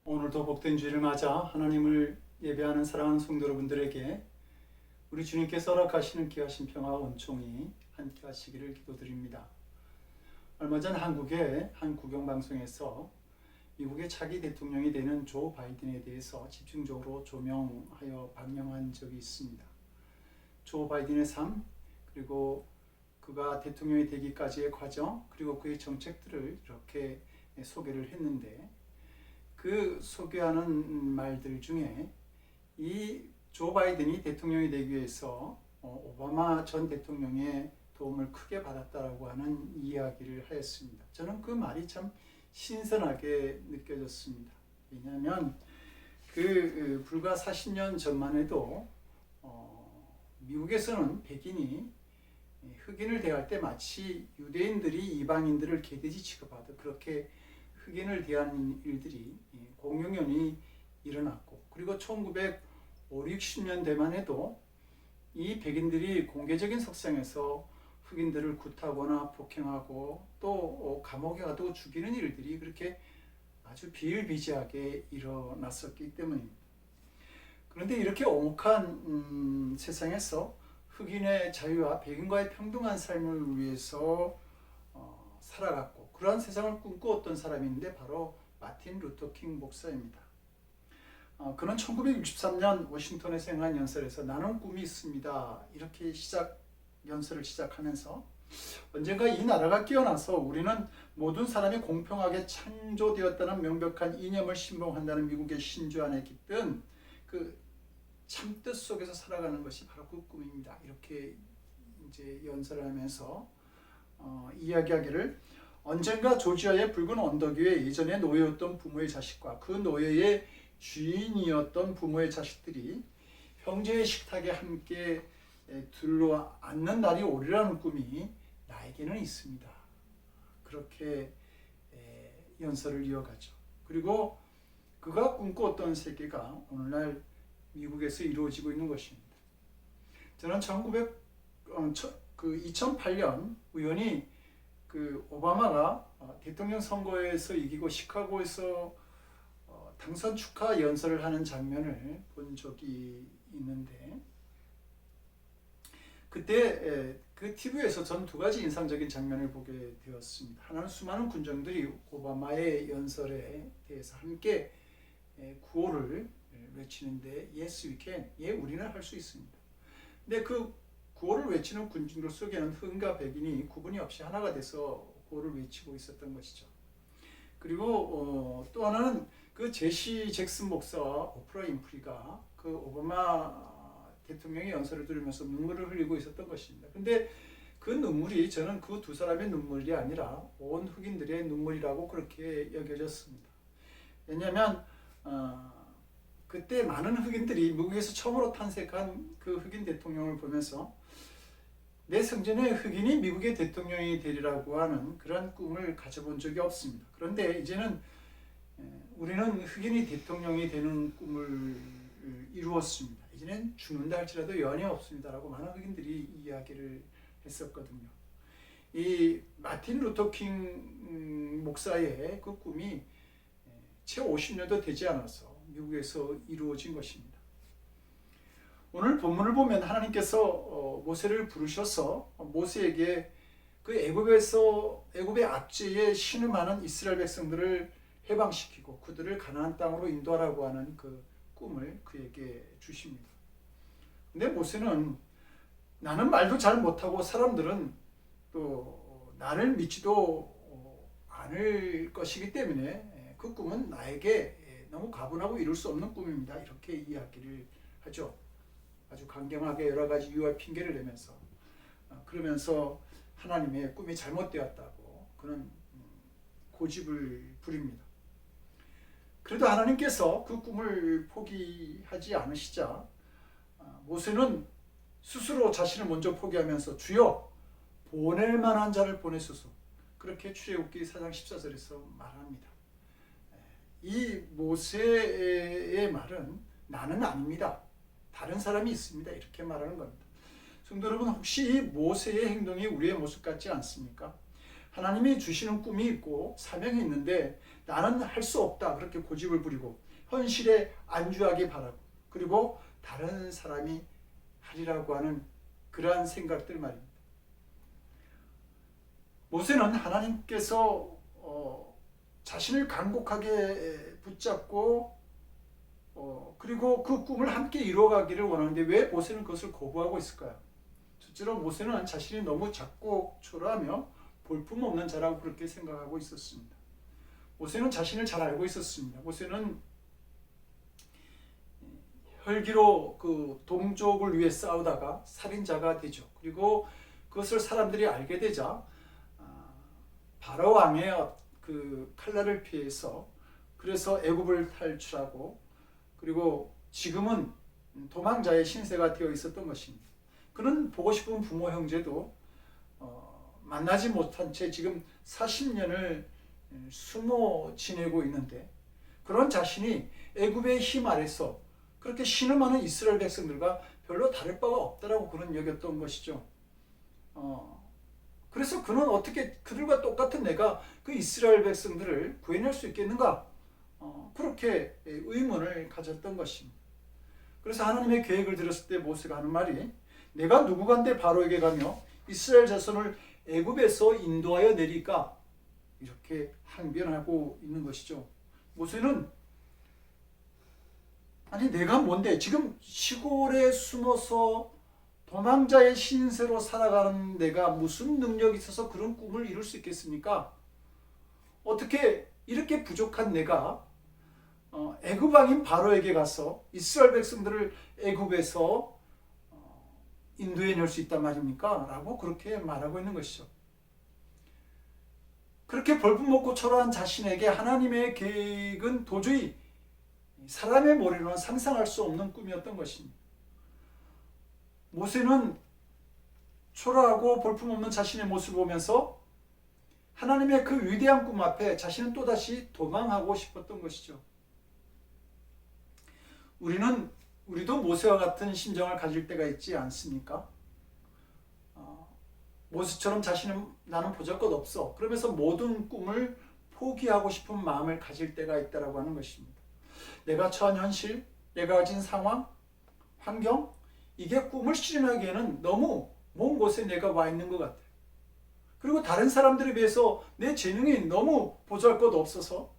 오늘도 복된 주일을 맞아 하나님을 예배하는 사랑하는 성도 여러분들에게 우리 주님께서 허락하시는 귀하신 평화와 은총이 함께 하시기를 기도드립니다. 얼마 전 한국의 한 국영방송에서 미국의 차기 대통령이 되는 조 바이든에 대해서 집중적으로 조명하여 방영한 적이 있습니다. 조 바이든의 삶, 그리고 그가 대통령이 되기까지의 과정, 그리고 그의 정책들을 이렇게 소개를 했는데, 그 소개하는 말들 중에 이 조 바이든이 대통령이 되기 위해서 오바마 전 대통령의 도움을 크게 받았다라고 하는 이야기를 하였습니다. 저는 그 말이 참 신선하게 느껴졌습니다. 왜냐하면 불과 40년 전만 해도 미국에서는 백인이 흑인을 대할 때 마치 유대인들이 이방인들을 개돼지 취급하듯 그렇게 흑인을 대하는 일들이 공용연히 일어났고, 그리고 1950, 60년대만 해도 이 백인들이 공개적인 석상에서 흑인들을 굿하거나 폭행하고 또 감옥에 가두고 죽이는 일들이 그렇게 아주 비일비재하게 일어났었기 때문입니다. 그런데 이렇게 오목한 세상에서 흑인의 자유와 백인과의 평등한 삶을 위해서 살아갔고, 그러한 세상을 꿈꾸었던 사람이 있는데 바로 마틴 루터 킹 목사입니다. 그는 1963년 워싱턴에서 행한 연설에서 나는 꿈이 있습니다, 이렇게 연설을 시작하면서, 언젠가 이 나라가 깨어나서 우리는 모든 사람이 공평하게 창조되었다는 명백한 이념을 신봉한다는 미국의 신주 안에 깃든 그 참뜻 속에서 살아가는 것이 바로 그 꿈입니다, 이렇게 이제 연설을 하면서 이야기하기를, 언젠가 조지아의 붉은 언덕 위에 예전에 노예였던 부모의 자식과 그 노예의 주인이었던 부모의 자식들이 형제의 식탁에 함께 둘러앉는 날이 오리라는 꿈이 나에게는 있습니다. 그렇게 연설을 이어가죠. 그리고 그가 꿈꾸었던 세계가 오늘날 미국에서 이루어지고 있는 것입니다. 저는 2008년 우연히 오바마가 대통령 선거에서 이기고 시카고에서 당선 축하 연설을 하는 장면을 본 적이 있는데, 그때 그 TV에서 전 두 가지 인상적인 장면을 보게 되었습니다. 하나는 수많은 군중들이 오바마의 연설에 대해서 함께 구호를 외치는데, Yes, we can. 예, 우리는 할 수 있습니다. 근데 그 구호를 외치는 군중들 속에는 흑인과 백인이 구분이 없이 하나가 돼서 구호를 외치고 있었던 것이죠. 그리고 또 하나는 그 제시 잭슨 목사와 오프라 윈프리가 그 오바마 대통령의 연설을 들으면서 눈물을 흘리고 있었던 것입니다. 근데 그 눈물이 저는 그 두 사람의 눈물이 아니라 온 흑인들의 눈물이라고 그렇게 여겨졌습니다. 왜냐하면 그때 많은 흑인들이 미국에서 처음으로 탄생한 그 흑인 대통령을 보면서 내 성전의 흑인이 미국의 대통령이 되리라고 하는 그런 꿈을 가져본 적이 없습니다. 그런데 이제는 우리는 흑인이 대통령이 되는 꿈을 이루었습니다. 이제는 죽는다 할지라도 여한이 없습니다라고 많은 흑인들이 이야기를 했었거든요. 이 마틴 루터 킹 목사의 그 꿈이 채 50년도 되지 않아서 미국에서 이루어진 것입니다. 오늘 본문을 보면 하나님께서 모세를 부르셔서 모세에게 그 애굽의 압제에 신음하는 이스라엘 백성들을 해방시키고 그들을 가나안 땅으로 인도하라고 하는 그 꿈을 그에게 주십니다. 근데 모세는 나는 말도 잘 못하고 사람들은 또 나를 믿지도 않을 것이기 때문에 그 꿈은 나에게 너무 가분하고 이룰 수 없는 꿈입니다, 이렇게 이야기를 하죠. 아주 강경하게 여러 가지 이유와 핑계를 내면서 그러면서 하나님의 꿈이 잘못되었다고 그는 고집을 부립니다. 그래도 하나님께서 그 꿈을 포기하지 않으시자 모세는 스스로 자신을 먼저 포기하면서 주여 보낼 만한 자를 보내소서, 그렇게 출애굽기 4장 14절에서 말합니다. 이 모세의 말은 나는 아닙니다, 다른 사람이 있습니다, 이렇게 말하는 겁니다. 성도 여러분, 혹시 이 모세의 행동이 우리의 모습 같지 않습니까? 하나님이 주시는 꿈이 있고 사명이 있는데 나는 할 수 없다 그렇게 고집을 부리고 현실에 안주하기 바라고 그리고 다른 사람이 하리라고 하는 그러한 생각들 말입니다. 모세는 하나님께서 자신을 간곡하게 붙잡고 그리고 그 꿈을 함께 이루어가기를 원하는데 왜 모세는 그것을 거부하고 있을까요? 첫째로 모세는 자신이 너무 작고 초라하며 볼품없는 자라고 그렇게 생각하고 있었습니다. 모세는 자신을 잘 알고 있었습니다. 모세는 혈기로 그 동족을 위해 싸우다가 살인자가 되죠. 그리고 그것을 사람들이 알게 되자 바로 왕의 그 칼날을 피해서 그래서 애굽을 탈출하고 그리고 지금은 도망자의 신세가 되어 있었던 것입니다. 그는 보고 싶은 부모 형제도 만나지 못한 채 지금 40년을 숨어 지내고 있는데 그런 자신이 애굽의 힘 아래서 그렇게 신음하는 이스라엘 백성들과 별로 다를 바가 없다라고 그는 여겼던 것이죠. 그래서 그는 어떻게 그들과 똑같은 내가 그 이스라엘 백성들을 구해낼 수 있겠는가? 그렇게 의문을 가졌던 것입니다. 그래서 하나님의 계획을 들었을 때 모세가 하는 말이 내가 누구간데 바로에게 가며 이스라엘 자손을 애굽에서 인도하여 내릴까? 이렇게 항변하고 있는 것이죠. 모세는 아니 내가 뭔데 지금 시골에 숨어서 도망자의 신세로 살아가는 내가 무슨 능력이 있어서 그런 꿈을 이룰 수 있겠습니까? 어떻게 이렇게 부족한 내가 애굽 왕인 바로에게 가서 이스라엘 백성들을 애굽에서 인도해낼 수 있단 말입니까? 라고 그렇게 말하고 있는 것이죠. 그렇게 벌품먹고 초라한 자신에게 하나님의 계획은 도저히 사람의 머리로는 상상할 수 없는 꿈이었던 것입니다. 모세는 초라하고 볼품없는 자신의 모습을 보면서 하나님의 그 위대한 꿈 앞에 자신은 또다시 도망하고 싶었던 것이죠. 우리도 모세와 같은 심정을 가질 때가 있지 않습니까? 모세처럼 나는 보잘것없어. 그러면서 모든 꿈을 포기하고 싶은 마음을 가질 때가 있다고 하는 것입니다. 내가 처한 현실, 내가 가진 상황, 환경, 이게 꿈을 실현하기에는 너무 먼 곳에 내가 와 있는 것 같아요. 그리고 다른 사람들에 비해서 내 재능이 너무 보잘것없어서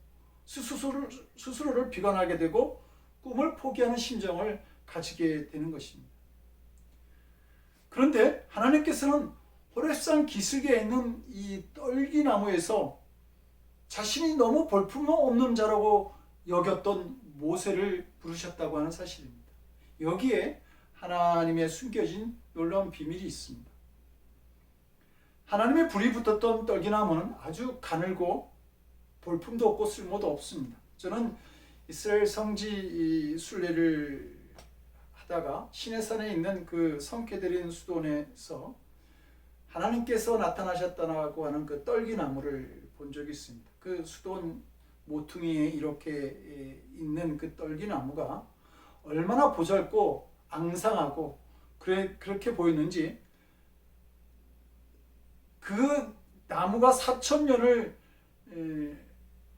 스스로를 비관하게 되고 꿈을 포기하는 심정을 가지게 되는 것입니다. 그런데 하나님께서는 호렙산 기슭에 있는 이 떨기나무에서 자신이 너무 볼품없는 자라고 여겼던 모세를 부르셨다고 하는 사실입니다. 여기에 하나님의 숨겨진 놀라운 비밀이 있습니다. 하나님의 불이 붙었던 떨기나무는 아주 가늘고 볼품도 없고 쓸모도 없습니다. 저는 이스라엘 성지 순례를 하다가 시내산에 있는 그 성케드린 수돈에서 하나님께서 나타나셨다고 하는 그 떨기나무를 본 적이 있습니다. 그 수돈 모퉁이에 이렇게 있는 그 떨기나무가 얼마나 보잘고 앙상하고 그렇게 보였는지 그 나무가 4,000년을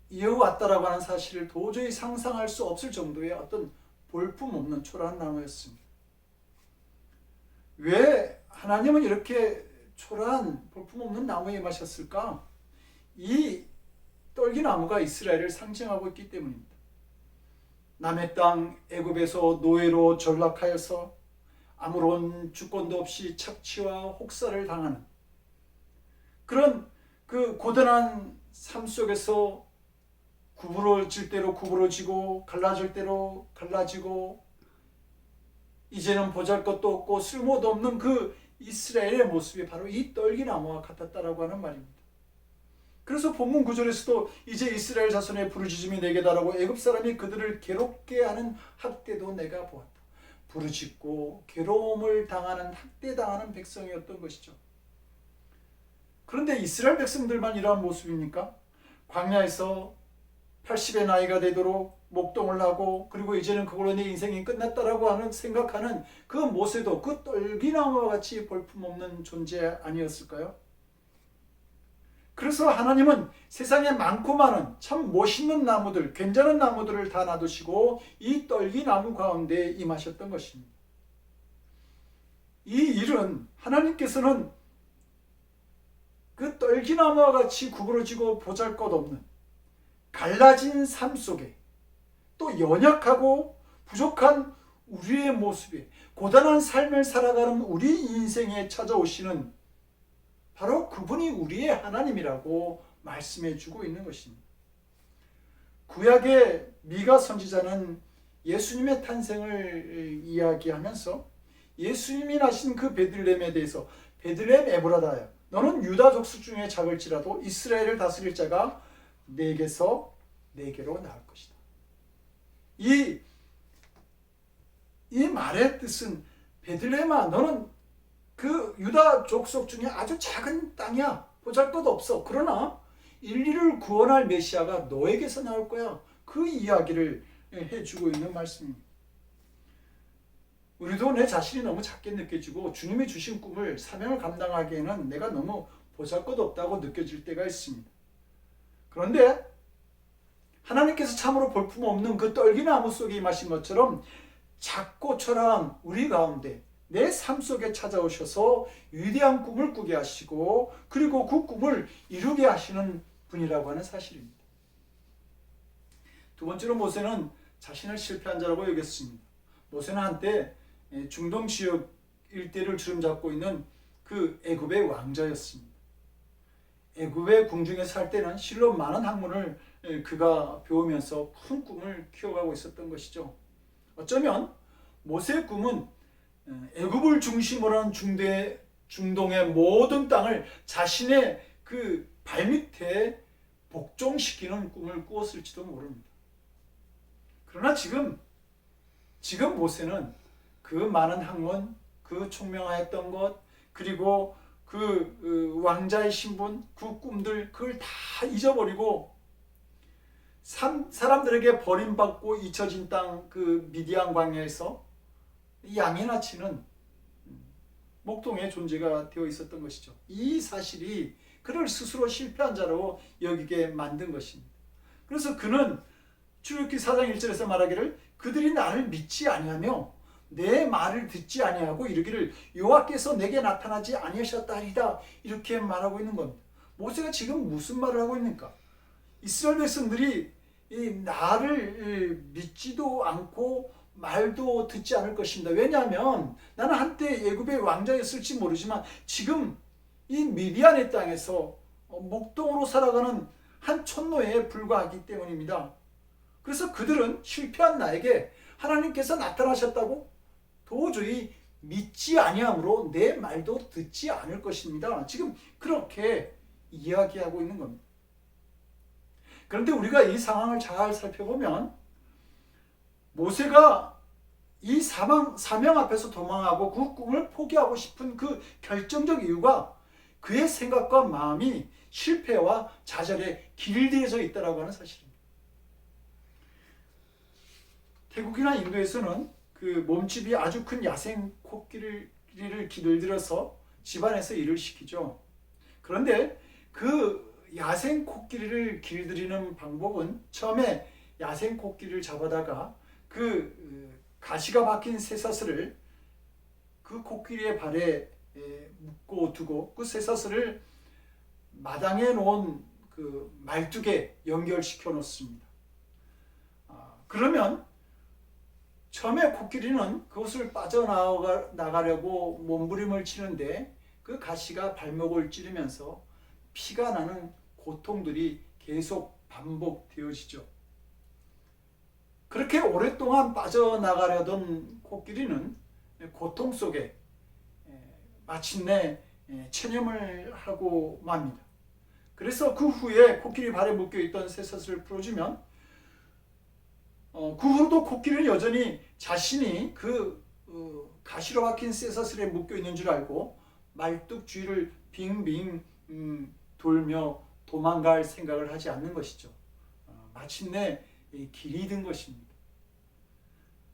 이어왔다라고 하는 사실을 도저히 상상할 수 없을 정도의 어떤 볼품없는 초라한 나무였습니다. 왜 하나님은 이렇게 초라한 볼품없는 나무에 임하셨을까? 이 떨기나무가 이스라엘을 상징하고 있기 때문입니다. 남의 땅 애굽에서 노예로 전락하여서 아무런 주권도 없이 착취와 혹사를 당하는 그런 그 고단한 삶 속에서 구부러질 대로 구부러지고 갈라질 대로 갈라지고 이제는 보잘것도 없고 쓸모도 없는 그 이스라엘의 모습이 바로 이 떨기나무와 같았다라고 하는 말입니다. 그래서 본문 9절에서도 이제 이스라엘 자손의 부르짖음이 내게 달하고 애굽 사람이 그들을 괴롭게 하는 학대도 내가 보았다. 부르짖고 괴로움을 당하는 학대당하는 백성이었던 것이죠. 그런데 이스라엘 백성들만 이러한 모습입니까? 광야에서 80의 나이가 되도록 목동을 하고 그리고 이제는 그걸로 내 인생이 끝났다라고 하는 생각하는 그 모세도 그 떨기나무와 같이 볼품없는 존재 아니었을까요? 그래서 하나님은 세상에 많고 많은 참 멋있는 나무들, 괜찮은 나무들을 다 놔두시고 이 떨기나무 가운데 임하셨던 것입니다. 이 일은 하나님께서는 그 떨기나무와 같이 구부러지고 보잘것없는 갈라진 삶 속에 또 연약하고 부족한 우리의 모습에 고단한 삶을 살아가는 우리 인생에 찾아오시는 바로 그분이 우리의 하나님이라고 말씀해 주고 있는 것입니다. 구약의 미가 선지자는 예수님의 탄생을 이야기하면서 예수님이 나신 그 베들레헴에 대해서 베들레헴 에브라다야 너는 유다 족속 중에 작을지라도 이스라엘을 다스릴 자가 내게서 내게로 나올 것이다. 이 말의 뜻은 베들레헴아 너는 그 유다 족속 중에 아주 작은 땅이야. 보잘것없어. 그러나 인류를 구원할 메시아가 너에게서 나올 거야. 그 이야기를 해주고 있는 말씀입니다. 우리도 내 자신이 너무 작게 느껴지고 주님이 주신 꿈을 사명을 감당하기에는 내가 너무 보잘것없다고 느껴질 때가 있습니다. 그런데 하나님께서 참으로 볼품없는 그 떨기나무 속에 임하신 것처럼 작고 초라한 우리 가운데 내 삶 속에 찾아오셔서 위대한 꿈을 꾸게 하시고 그리고 그 꿈을 이루게 하시는 분이라고 하는 사실입니다. 두 번째로 모세는 자신을 실패한 자라고 여겼습니다. 모세는 한때 중동 지역 일대를 주름잡고 있는 그 애굽의 왕자였습니다. 애굽의 궁중에 살 때는 실로 많은 학문을 그가 배우면서 큰 꿈을 키워가고 있었던 것이죠. 어쩌면 모세의 꿈은 애굽을 중심으로 한 중동의 모든 땅을 자신의 그 발밑에 복종시키는 꿈을 꾸었을지도 모릅니다. 그러나 지금 모세는 그 많은 학문, 그 총명하였던 것, 그리고 그 왕자의 신분, 그 꿈들 그걸 다 잊어버리고 사람들에게 버림받고 잊혀진 땅 그 미디안 광야에서 양이나 치는 목동의 존재가 되어 있었던 것이죠. 이 사실이 그를 스스로 실패한 자로 여기게 만든 것입니다. 그래서 그는 출애굽기 4장 1절에서 말하기를 그들이 나를 믿지 아니하며 내 말을 듣지 아니하고 이르기를 여호와께서 내게 나타나지 아니하셨다리다 이렇게 말하고 있는 겁니다. 모세가 지금 무슨 말을 하고 있는가? 이스라엘 백성들이 나를 믿지도 않고 말도 듣지 않을 것입니다. 왜냐하면 나는 한때 애굽의 왕자였을지 모르지만 지금 이 미디안의 땅에서 목동으로 살아가는 한 촌노예에 불과하기 때문입니다. 그래서 그들은 실패한 나에게 하나님께서 나타나셨다고 도저히 믿지 아니하므로 내 말도 듣지 않을 것입니다. 지금 그렇게 이야기하고 있는 겁니다. 그런데 우리가 이 상황을 잘 살펴보면 모세가 이 사명 앞에서 도망하고 그 꿈을 포기하고 싶은 그 결정적 이유가 그의 생각과 마음이 실패와 좌절에 길들여져 있다고 하는 사실입니다. 태국이나 인도에서는 그 몸집이 아주 큰 야생 코끼리를 길들여서 집안에서 일을 시키죠. 그런데 그 야생 코끼리를 길들이는 방법은 처음에 야생 코끼리를 잡아다가 그 가시가 박힌 쇠사슬을 그 코끼리의 발에 묶고 두고 그 쇠사슬을 마당에 놓은 그 말뚝에 연결시켜 놓습니다. 그러면 처음에 코끼리는 그것을 빠져나가려고 몸부림을 치는데 그 가시가 발목을 찌르면서 피가 나는 고통들이 계속 반복되어지죠. 그렇게 오랫동안 빠져나가려던 코끼리는 고통 속에 마침내 체념을 하고 맙니다. 그래서 그 후에 코끼리 발에 묶여있던 쇠사슬을 풀어주면 그 후로도 코끼리는 여전히 자신이 그 가시로 박힌 쇠사슬에 묶여있는 줄 알고 말뚝 주위를 빙빙 돌며 도망갈 생각을 하지 않는 것이죠. 마침내 길이 든 것입니다.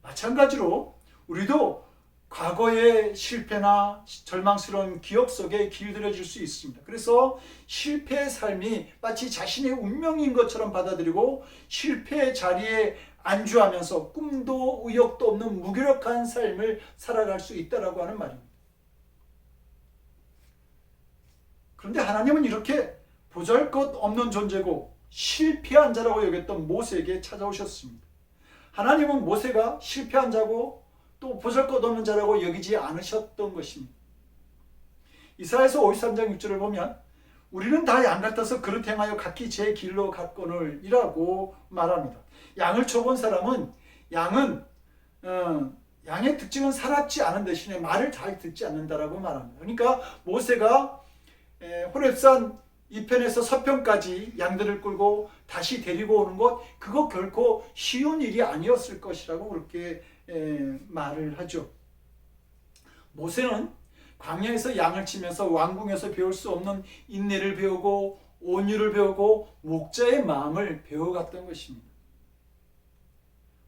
마찬가지로 우리도 과거의 실패나 절망스러운 기억 속에 길들여질 수 있습니다. 그래서 실패의 삶이 마치 자신의 운명인 것처럼 받아들이고 실패의 자리에 안주하면서 꿈도 의욕도 없는 무기력한 삶을 살아갈 수 있다라고 하는 말입니다. 그런데 하나님은 이렇게 보잘것없는 존재고 실패한 자라고 여겼던 모세에게 찾아오셨습니다. 하나님은 모세가 실패한 자고 또 보잘것없는 자라고 여기지 않으셨던 것입니다. 이사야서 53장 6절을 보면 우리는 다 양 같아서 그릇 행하여 각기 제 길로 갔거늘 이라고 말합니다. 양을 쳐본 사람은 양의 특징은 사납지 않은 대신에 말을 잘 듣지 않는다라고 말합니다. 그러니까 모세가 호렙산 이편에서 서편까지 양들을 끌고 다시 데리고 오는 것, 그거 결코 쉬운 일이 아니었을 것이라고 그렇게 말을 하죠. 모세는 광야에서 양을 치면서 왕궁에서 배울 수 없는 인내를 배우고 온유를 배우고 목자의 마음을 배워갔던 것입니다.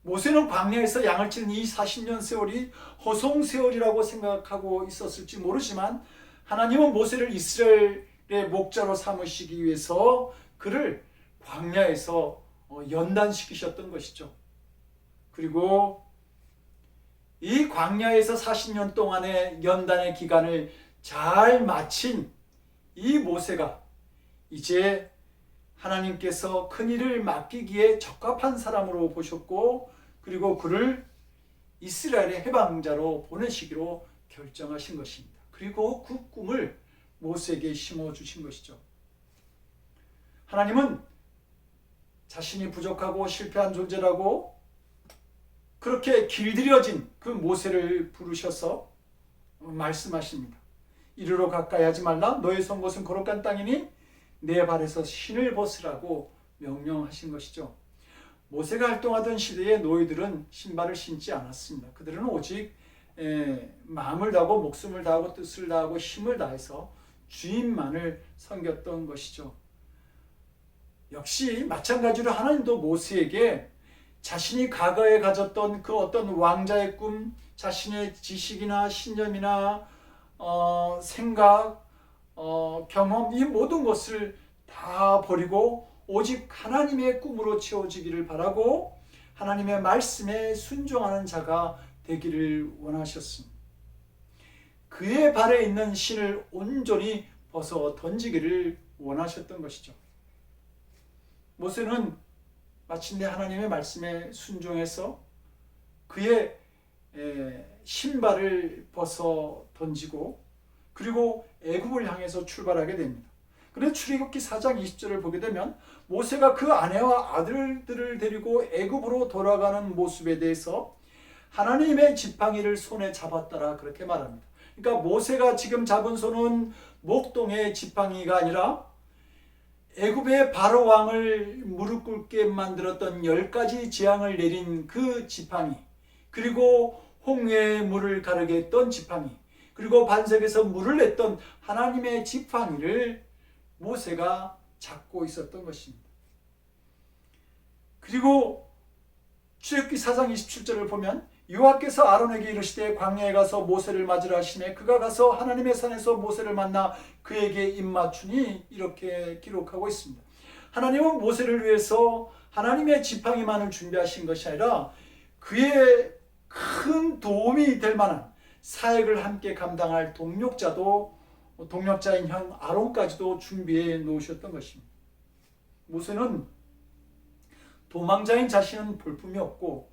모세는 광야에서 양을 치는 이 40년 세월이 허송 세월이라고 생각하고 있었을지 모르지만 하나님은 모세를 이스라엘의 목자로 삼으시기 위해서 그를 광야에서 연단시키셨던 것이죠. 그리고 이 광야에서 40년 동안의 연단의 기간을 잘 마친 이 모세가 이제 하나님께서 큰 일을 맡기기에 적합한 사람으로 보셨고 그리고 그를 이스라엘의 해방자로 보내시기로 결정하신 것입니다. 그리고 그 꿈을 모세에게 심어주신 것이죠. 하나님은 자신이 부족하고 실패한 존재라고 그렇게 길들여진 그 모세를 부르셔서 말씀하십니다. 이리로 가까이 하지 말라. 너의 선 곳은 거룩한 땅이니 내 발에서 신을 벗으라고 명령하신 것이죠. 모세가 활동하던 시대에 노예들은 신발을 신지 않았습니다. 그들은 오직 마음을 다하고 목숨을 다하고 뜻을 다하고 힘을 다해서 주인만을 섬겼던 것이죠. 역시 마찬가지로 하나님도 모세에게 자신이 과거에 가졌던 그 어떤 왕자의 꿈, 자신의 지식이나 신념이나 생각, 경험, 이 모든 것을 다 버리고 오직 하나님의 꿈으로 채워지기를 바라고 하나님의 말씀에 순종하는 자가 되기를 원하셨습니다. 그의 발에 있는 신을 온전히 벗어 던지기를 원하셨던 것이죠. 모세는 마침내 하나님의 말씀에 순종해서 그의 신발을 벗어 던지고 그리고 애굽을 향해서 출발하게 됩니다. 그런데 출애굽기 4장 20절을 보게 되면 모세가 그 아내와 아들들을 데리고 애굽으로 돌아가는 모습에 대해서 하나님의 지팡이를 손에 잡았더라 그렇게 말합니다. 그러니까 모세가 지금 잡은 손은 목동의 지팡이가 아니라 애굽의 바로 왕을 무릎 꿇게 만들었던 10가지 재앙을 내린 그 지팡이, 그리고 홍해의 물을 가르게 했던 지팡이, 그리고 반석에서 물을 냈던 하나님의 지팡이를 모세가 잡고 있었던 것입니다. 그리고 출애굽기 4장 27절을 보면 여호와께서 아론에게 이르시되 광야에 가서 모세를 맞으라 하시매 그가 가서 하나님의 산에서 모세를 만나 그에게 입맞추니 이렇게 기록하고 있습니다. 하나님은 모세를 위해서 하나님의 지팡이만을 준비하신 것이 아니라 그의 큰 도움이 될 만한 사역을 함께 감당할 동력자인 형 아론까지도 준비해 놓으셨던 것입니다. 모세는 도망자인 자신은 볼품이 없고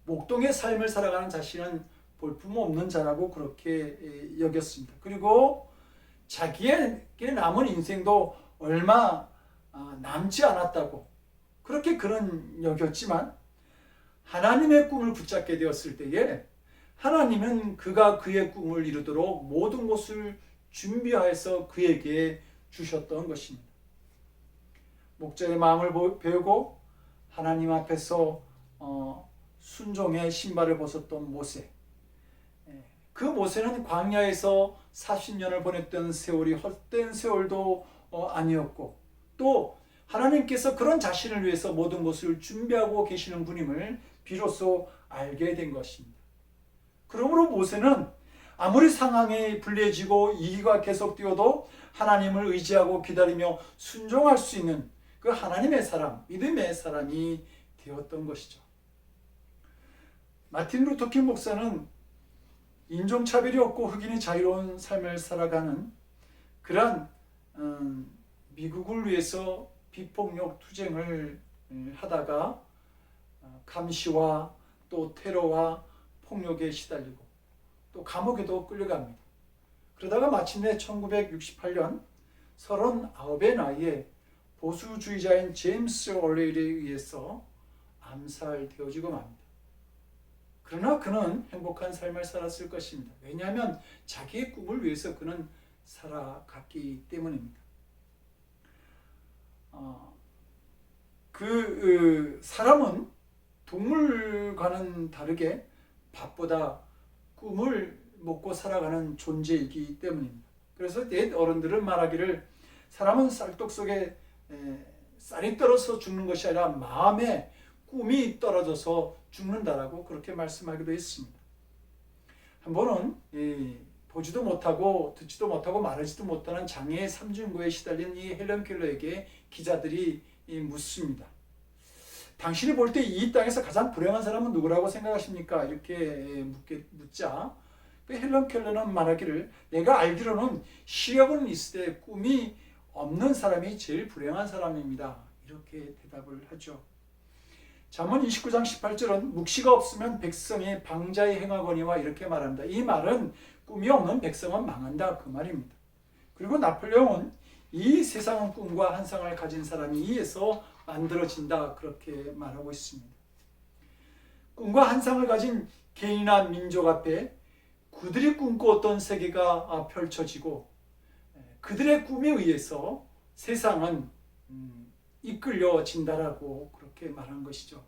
목동의 삶을 살아가는 자신은 볼품없는 자라고 그렇게 여겼습니다. 그리고 자기에게 남은 인생도 얼마 남지 않았다고 그렇게 그는 여겼지만 하나님의 꿈을 붙잡게 되었을 때에 하나님은 그가 그의 꿈을 이루도록 모든 것을 준비하여서 그에게 주셨던 것입니다. 목자의 마음을 배우고 하나님 앞에서 순종의 신발을 벗었던 모세. 그 모세는 광야에서 40년을 보냈던 세월이 헛된 세월도 아니었고 또 하나님께서 그런 자신을 위해서 모든 것을 준비하고 계시는 분임을 비로소 알게 된 것입니다. 그러므로 모세는 아무리 상황이 불리해지고 이기가 계속되어도 하나님을 의지하고 기다리며 순종할 수 있는 그 하나님의 사람, 믿음의 사람이 되었던 것이죠. 마틴 루터킹 목사는 인종차별이 없고 흑인이 자유로운 삶을 살아가는 그러한 미국을 위해서 비폭력 투쟁을 하다가 감시와 또 테러와 폭력에 시달리고 또 감옥에도 끌려갑니다. 그러다가 마침내 1968년 39의 나이에 보수주의자인 제임스 올레일에 의해서 암살되어지고 맙니다. 그러나 그는 행복한 삶을 살았을 것입니다. 왜냐하면 자기의 꿈을 위해서 그는 살아갔기 때문입니다. 사람은 동물과는 다르게 밥보다 꿈을 먹고 살아가는 존재이기 때문입니다. 그래서 옛 어른들은 말하기를 사람은 쌀떡 속에 쌀이 떨어져 죽는 것이 아니라 마음에 꿈이 떨어져서 죽는다라고 그렇게 말씀하기도 했습니다. 한 번은 보지도 못하고 듣지도 못하고 말하지도 못하는 장애의 삼중고에 시달린 이 헬런 켈러에게 기자들이 묻습니다. 당신이 볼 때 이 땅에서 가장 불행한 사람은 누구라고 생각하십니까? 이렇게 묻자 그 헬런 켈러는 말하기를 내가 알기로는 시력은 있을 때 꿈이 없는 사람이 제일 불행한 사람입니다. 이렇게 대답을 하죠. 잠언 29장 18절은 묵시가 없으면 백성이 방자에 행하거니와 이렇게 말합니다. 이 말은 꿈이 없는 백성은 망한다 그 말입니다. 그리고 나폴레옹은 이 세상은 꿈과 환상을 가진 사람이 의해서 만들어진다 그렇게 말하고 있습니다. 꿈과 환상을 가진 개인이나 민족 앞에 그들이 꿈꾸었던 세계가 펼쳐지고 그들의 꿈에 의해서 세상은 이끌려진다라고 그렇게 말한 것이죠.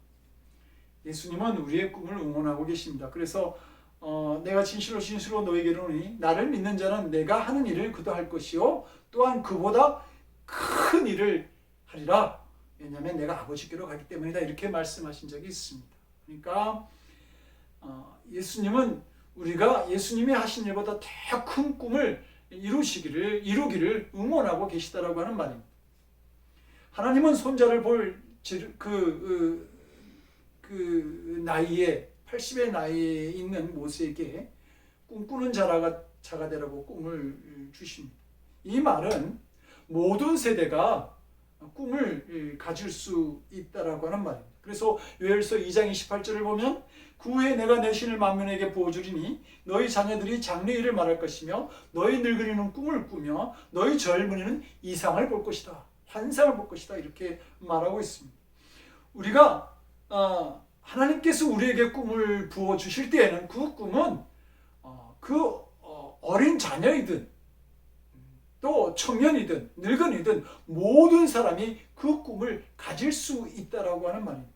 예수님은 우리의 꿈을 응원하고 계십니다. 그래서 내가 진실로 너에게 이르노니 나를 믿는 자는 내가 하는 일을 그도 할 것이요 또한 그보다 큰 일을 하리라. 왜냐하면 내가 아버지께로 가기 때문이다. 이렇게 말씀하신 적이 있습니다. 그러니까 예수님은 우리가 예수님이 하신 일보다 더 큰 꿈을 이루기를 응원하고 계시다라고 하는 말입니다. 하나님은 손자를 볼 나이에 80의 나이에 있는 모세에게 꿈꾸는 자가 되라고 꿈을 주십니다. 이 말은 모든 세대가 꿈을 가질 수 있다라고 하는 말입니다. 그래서 요엘서 2장 28절을 보면 그 후에 내가 내 신을 만민에게 부어주리니 너희 자녀들이 장래일을 말할 것이며 너희 늙은이는 꿈을 꾸며 너희 젊은이는 이상을 볼 것이다. 환상을 볼 것이다. 이렇게 말하고 있습니다. 우리가 하나님께서 우리에게 꿈을 부어주실 때에는 그 꿈은 어린 자녀이든 또 청년이든 늙은이든 모든 사람이 그 꿈을 가질 수 있다라고 하는 말입니다.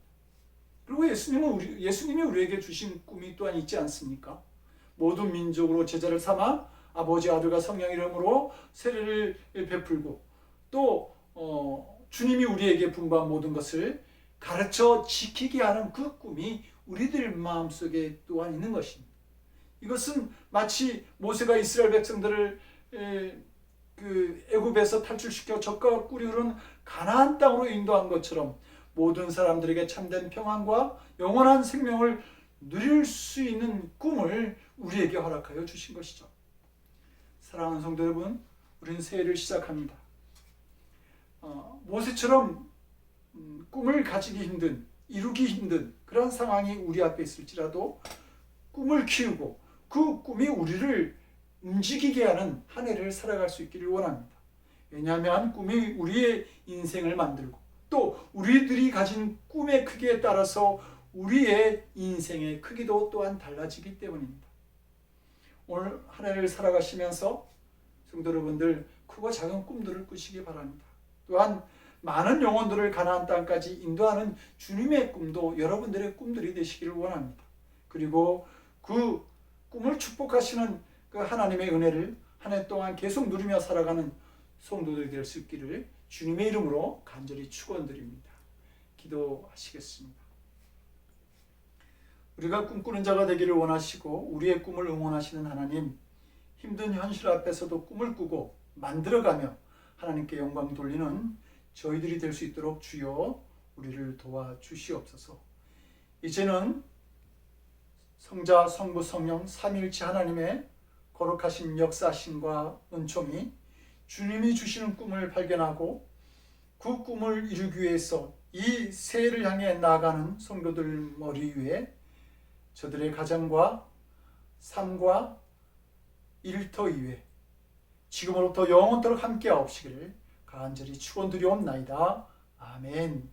그리고 예수님이 우리에게 주신 꿈이 또한 있지 않습니까? 모든 민족으로 제자를 삼아 아버지 아들과 성령 이름으로 세례를 베풀고 또 주님이 우리에게 분부한 모든 것을 가르쳐 지키게 하는 그 꿈이 우리들 마음속에 또한 있는 것입니다. 이것은 마치 모세가 이스라엘 백성들을 애굽에서 탈출시켜 젖과 꿀이 흐르는 가나안 땅으로 인도한 것처럼 모든 사람들에게 참된 평안과 영원한 생명을 누릴 수 있는 꿈을 우리에게 허락하여 주신 것이죠. 사랑하는 성도 여러분, 우리는 새해를 시작합니다. 모세처럼 꿈을 가지기 힘든, 이루기 힘든 그런 상황이 우리 앞에 있을지라도 꿈을 키우고 그 꿈이 우리를 움직이게 하는 한 해를 살아갈 수 있기를 원합니다. 왜냐하면 꿈이 우리의 인생을 만들고 또 우리들이 가진 꿈의 크기에 따라서 우리의 인생의 크기도 또한 달라지기 때문입니다. 오늘 한 해를 살아가시면서 성도 여러분들 크고 작은 꿈들을 꾸시기 바랍니다. 또한 많은 영혼들을 가나안 땅까지 인도하는 주님의 꿈도 여러분들의 꿈들이 되시기를 원합니다. 그리고 그 꿈을 축복하시는 그 하나님의 은혜를 한 해 동안 계속 누리며 살아가는 성도들이 될 수 있기를 주님의 이름으로 간절히 축원드립니다. 기도하시겠습니다. 우리가 꿈꾸는 자가 되기를 원하시고 우리의 꿈을 응원하시는 하나님, 힘든 현실 앞에서도 꿈을 꾸고 만들어가며 하나님께 영광 돌리는 저희들이 될 수 있도록 주여 우리를 도와주시옵소서. 이제는 성자, 성부, 성령 삼위일체 하나님의 거룩하신 역사심과 은총이 주님이 주시는 꿈을 발견하고 그 꿈을 이루기 위해서 이 새해를 향해 나아가는 성도들 머리 위에 저들의 가정과 삶과 일터 이외 지금으로부터 영원토록 함께 하옵시기를 간절히 축원드리옵나이다. 아멘.